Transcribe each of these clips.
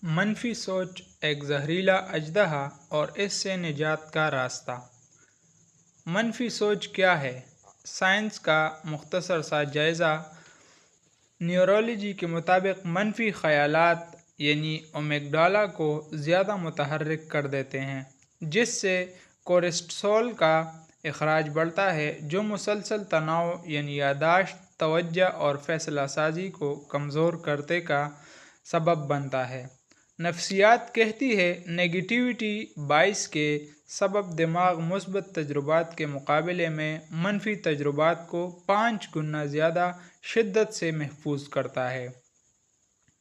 منفی سوچ ایک زہریلا اژدہا اور اس سے نجات کا راستہ۔ منفی سوچ کیا ہے؟ سائنس کا مختصر سا جائزہ۔ نیورولوجی کے مطابق منفی خیالات یعنی امیگڈالا کو زیادہ متحرک کر دیتے ہیں، جس سے کورٹیسول کا اخراج بڑھتا ہے، جو مسلسل تناؤ یعنی یادداشت، توجہ اور فیصلہ سازی کو کمزور کرنے کا سبب بنتا ہے۔ نفسیات کہتی ہے نیگیٹیوٹی بائس کے سبب دماغ مثبت تجربات کے مقابلے میں منفی تجربات کو 5 گنا زیادہ شدت سے محفوظ کرتا ہے۔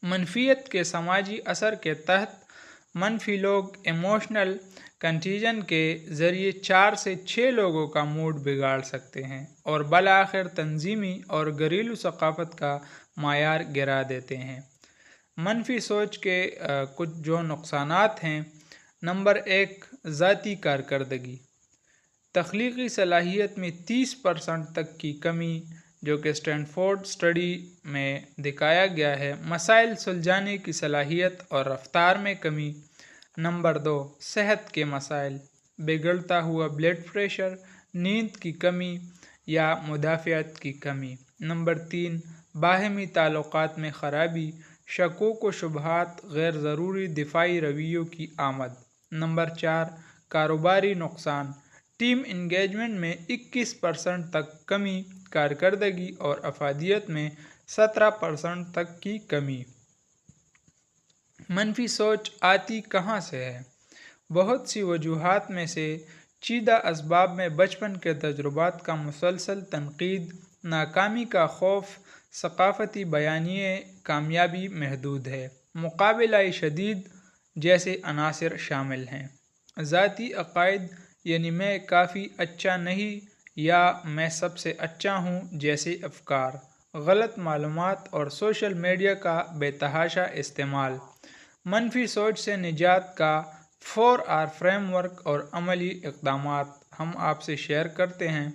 منفیت کے سماجی اثر کے تحت منفی لوگ ایموشنل کنٹیجن کے ذریعے 4 سے 6 لوگوں کا موڈ بگاڑ سکتے ہیں اور بالآخر تنظیمی اور گھریلو ثقافت کا معیار گرا دیتے ہیں۔ منفی سوچ کے کچھ جو نقصانات ہیں: نمبر 1، ذاتی کارکردگی۔ تخلیقی صلاحیت میں 30% تک کی کمی، جو کہ اسٹینفورڈ اسٹڈی میں دکھایا گیا ہے۔ مسائل سلجھانے کی صلاحیت اور رفتار میں کمی۔ نمبر 2، صحت کے مسائل، بگڑتا ہوا بلڈ پریشر، نیند کی کمی یا مدافعت کی کمی۔ نمبر 3، باہمی تعلقات میں خرابی، شکوک و شبہات، غیر ضروری دفاعی رویوں کی آمد۔ نمبر 4، کاروباری نقصان، ٹیم انگیجمنٹ میں 21% تک کمی، کارکردگی اور افادیت میں 17% تک کی کمی۔ منفی سوچ آتی کہاں سے ہے؟ بہت سی وجوہات میں سے چیدہ اسباب میں بچپن کے تجربات کا مسلسل تنقید، ناکامی کا خوف، ثقافتی بیانیے کامیابی محدود ہے، مقابلہ شدید جیسے عناصر شامل ہیں۔ ذاتی عقائد یعنی میں کافی اچھا نہیں یا میں سب سے اچھا ہوں جیسے افکار، غلط معلومات اور سوشل میڈیا کا بے تحاشا استعمال۔ منفی سوچ سے نجات کا 4R فریم ورک اور عملی اقدامات ہم آپ سے شیئر کرتے ہیں۔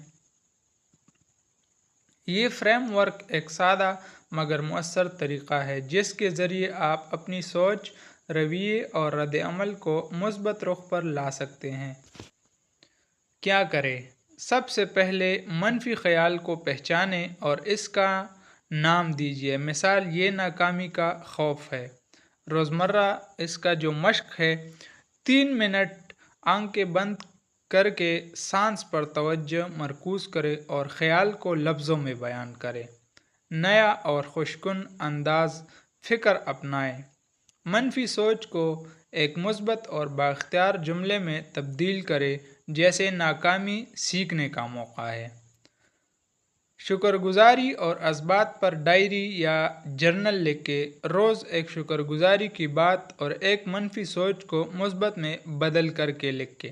یہ فریم ورک ایک سادہ مگر مؤثر طریقہ ہے جس کے ذریعے آپ اپنی سوچ، رویے اور رد عمل کو مثبت رخ پر لا سکتے ہیں۔ کیا کریں؟ سب سے پہلے منفی خیال کو پہچانیں اور اس کا نام دیجیے۔ مثال یہ ناکامی کا خوف ہے۔ روزمرہ اس کا جو مشق ہے، 3 منٹ آنکھیں بند کر کے سانس پر توجہ مرکوز کریں اور خیال کو لفظوں میں بیان کریں۔ نیا اور خوشگوار انداز فکر اپنائیں۔ منفی سوچ کو ایک مثبت اور بااختیار جملے میں تبدیل کریں، جیسے ناکامی سیکھنے کا موقع ہے۔ شکر گزاری اور اسبات پر ڈائری یا جرنل لکھیں۔ روز ایک شکر گزاری کی بات اور ایک منفی سوچ کو مثبت میں بدل کر کے لکھیں۔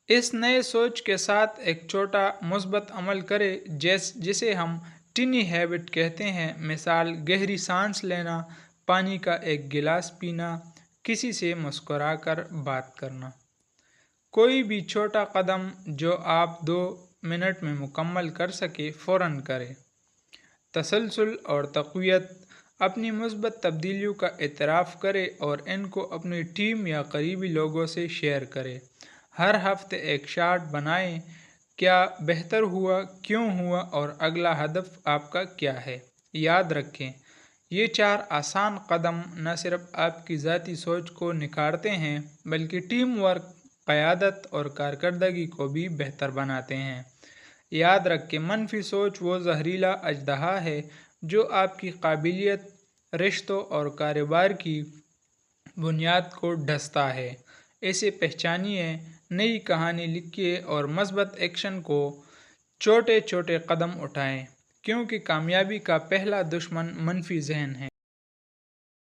اس نئے سوچ کے ساتھ ایک چھوٹا مثبت عمل کریں جسے ہم ٹینی ہیبٹ کہتے ہیں۔ مثال گہری سانس لینا، پانی کا ایک گلاس پینا، کسی سے مسکرا کر بات کرنا۔ کوئی بھی چھوٹا قدم جو آپ 2 منٹ میں مکمل کر سکیں فوراً کریں۔ تسلسل اور تقویت، اپنی مثبت تبدیلیوں کا اعتراف کریں اور ان کو اپنی ٹیم یا قریبی لوگوں سے شیئر کریں۔ ہر ہفتے ایک چارٹ بنائیں، کیا بہتر ہوا، کیوں ہوا اور اگلا ہدف آپ کا کیا ہے۔ یاد رکھیں، یہ 4 آسان قدم نہ صرف آپ کی ذاتی سوچ کو نکھارتے ہیں بلکہ ٹیم ورک، قیادت اور کارکردگی کو بھی بہتر بناتے ہیں۔ یاد رکھیں، منفی سوچ وہ زہریلا اژدہا ہے جو آپ کی قابلیت، رشتوں اور کاروبار کی بنیاد کو ڈھانپتا ہے۔ اسے پہچانیے، نئی کہانی لکھیے اور مثبت ایکشن کو چھوٹے چھوٹے قدم اٹھائیں، کیونکہ کامیابی کا پہلا دشمن منفی ذہن ہے۔